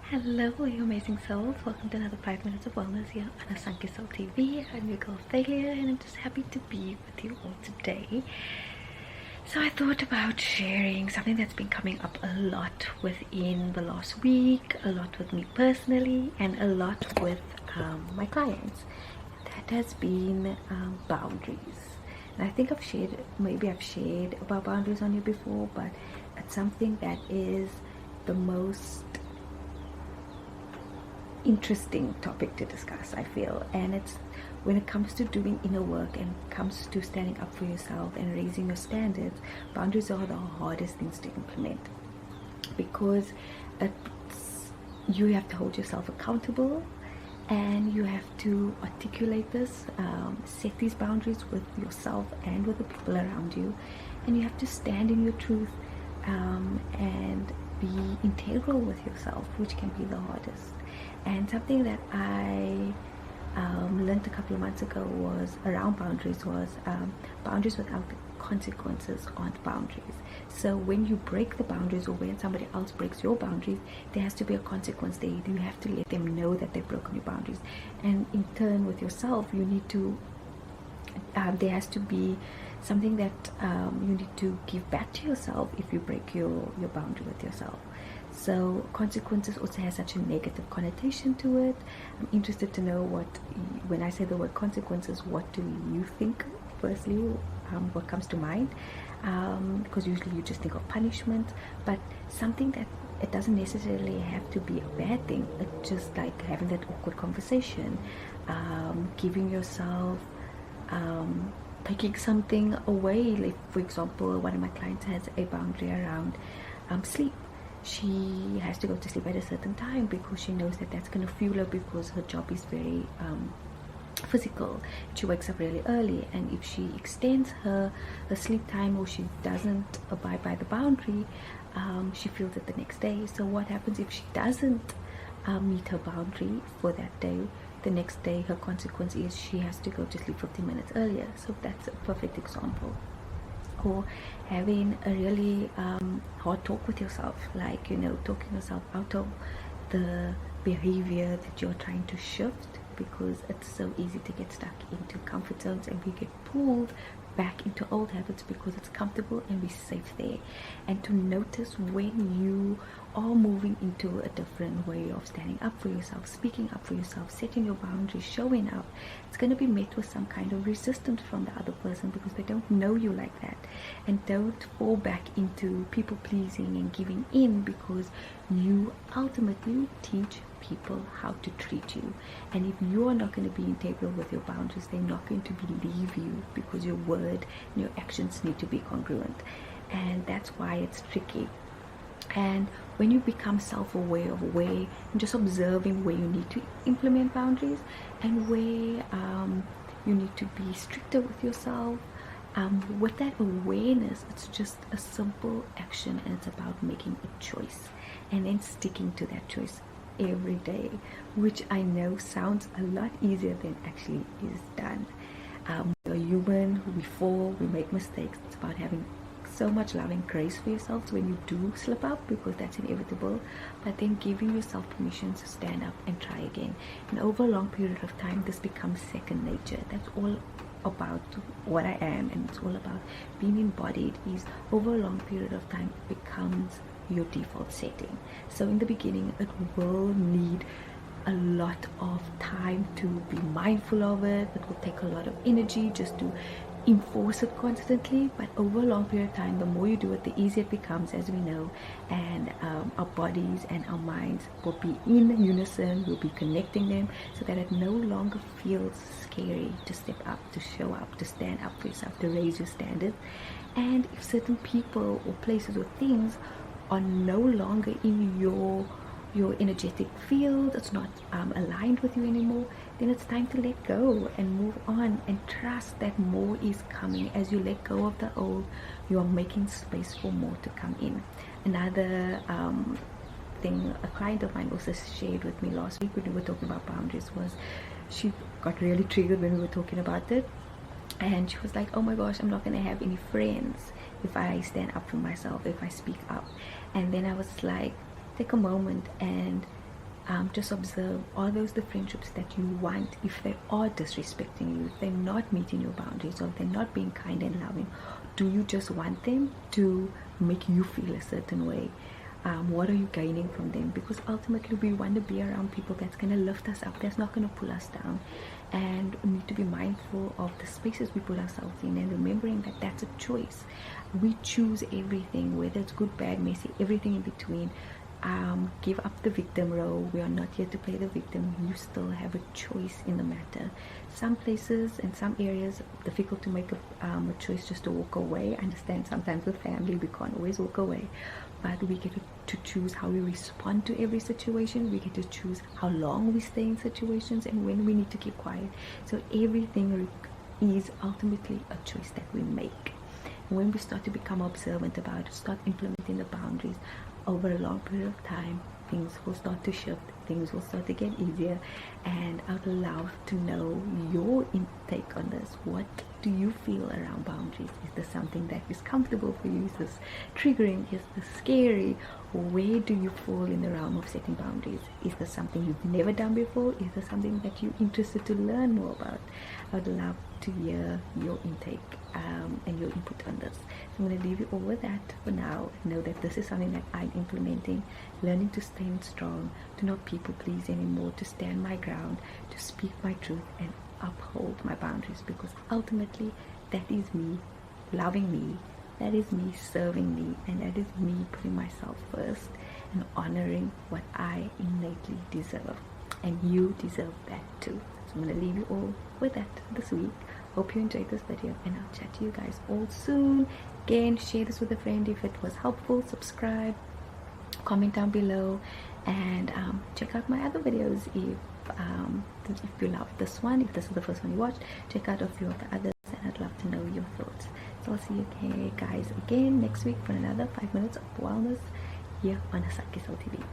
Hello, you amazing souls. Welcome to another 5 minutes of wellness here on Asanke Soul TV. I'm your girl Thalia, and I'm just happy to be with you all today. So I thought about sharing something that's been coming up a lot within the last week, a lot with me personally, and a lot with my clients. That has been boundaries. And I think maybe I've shared about boundaries on here before, but it's something that is the most interesting topic to discuss, I feel. And it's when it comes to doing inner work and comes to standing up for yourself and raising your standards, boundaries are the hardest things to implement, because you have to hold yourself accountable, and you have to articulate this, set these boundaries with yourself and with the people around you, and you have to stand in your truth, and be integral with yourself, which can be the hardest. And something that I learned a couple of months ago was around boundaries boundaries without consequences aren't boundaries. So when you break the boundaries, or when somebody else breaks your boundaries, there has to be a consequence there. You have to let them know that they've broken your boundaries. And in turn with yourself, you need to there has to be something that you need to give back to yourself if you break your boundary with yourself. So consequences also has such a negative connotation to it. I'm interested to know when I say the word consequences, what do you think firstly, what comes to mind? Because usually you just think of punishment, but something that it doesn't necessarily have to be a bad thing. It's just like having that awkward conversation, giving yourself, taking something away. Like, for example, one of my clients has a boundary around sleep. She has to go to sleep at a certain time because she knows that that's going to fuel her, because her job is very physical. She wakes up really early, and if she extends her sleep time, or she doesn't abide by the boundary, she feels it the next day. So what happens if she doesn't meet her boundary for that day? The next day, her consequence is she has to go to sleep 15 minutes earlier. So that's a perfect example. Or having a really hard talk with yourself, like, talking yourself out of the behavior that you're trying to shift, because it's so easy to get stuck into comfort zones, and we get pulled back into old habits because it's comfortable and we're safe there. And to notice when you are moving into a different way of standing up for yourself, speaking up for yourself, setting your boundaries, showing up, it's going to be met with some kind of resistance from the other person, because they don't know you like that. And don't fall back into people pleasing and giving in, because you ultimately teach people how to treat you. And if you are not going to be integral with your boundaries, they're not going to believe you, because your word and your actions need to be congruent. And that's why it's tricky. And when you become self-aware of and just observing where you need to implement boundaries, and where you need to be stricter with yourself, with that awareness, it's just a simple action, and it's about making a choice and then sticking to that choice every day, which I know sounds a lot easier than actually is done. We're human, we fall, we make mistakes. It's about having so much love and grace for yourself when you do slip up, because that's inevitable, but then giving yourself permission to stand up and try again. And over a long period of time, this becomes second nature. That's all about what I am, and it's all about being embodied. Is over a long period of time, it becomes your default setting. So in the beginning, it will need a lot of time to be mindful of it. It will take a lot of energy just to enforce it constantly, but over a long period of time, the more you do it, the easier it becomes, as we know. And our bodies and our minds will be in unison. We'll be connecting them, so that it no longer feels scary to step up, to show up, to stand up for yourself, to raise your standards. And if certain people or places or things are no longer in your energetic field, it's not aligned with you anymore, then it's time to let go and move on, and trust that more is coming. As you let go of the old, you are making space for more to come in. Another thing a client of mine also shared with me last week when we were talking about boundaries was, she got really triggered when we were talking about it, and she was like, oh my gosh, I'm not going to have any friends if I stand up for myself, if I speak up. And then I was like, take a moment and Just observe, are those the friendships that you want? If they are disrespecting you, if they're not meeting your boundaries, or if they're not being kind and loving, do you just want them to make you feel a certain way? What are you gaining from them? Because ultimately we want to be around people that's going to lift us up, that's not going to pull us down. And we need to be mindful of the spaces we put ourselves in, and remembering that that's a choice. We choose everything, whether it's good, bad, messy, everything in between. Give up the victim role. We are not here to play the victim. You still have a choice in the matter. Some places and some areas, difficult to make a choice just to walk away. I understand sometimes with family we can't always walk away, but we get to choose how we respond to every situation. We get to choose how long we stay in situations and when we need to keep quiet. So everything is ultimately a choice that we make. And when we start to become observant about it, start implementing the boundaries over a long period of time, things will start to shift, things will start to get easier. And I'd love to know your intake on this. What do you feel around boundaries? Is this something that is comfortable for you? Is this triggering? Is this scary? Where do you fall in the realm of setting boundaries? Is this something you've never done before? Is this something that you're interested to learn more about? I'd love to hear your intake and your input on this. So I'm going to leave you all with that for now. Know that this is something that I'm implementing, learning to stand strong, to not people please anymore, to stand my ground, to speak my truth and uphold my boundaries, because ultimately that is me loving me, that is me serving me, and that is me putting myself first and honoring what I innately deserve. And you deserve that too. So I'm going to leave you all with that this week. Hope you enjoyed this video, and I'll chat to you guys all soon. Again, share this with a friend if it was helpful. Subscribe, comment down below, and check out my other videos if you love this one. If this is the first one you watched, check out a few of the others, and I'd love to know your thoughts. So I'll see you guys again next week for another 5 minutes of wellness here on Asaki Soul TV.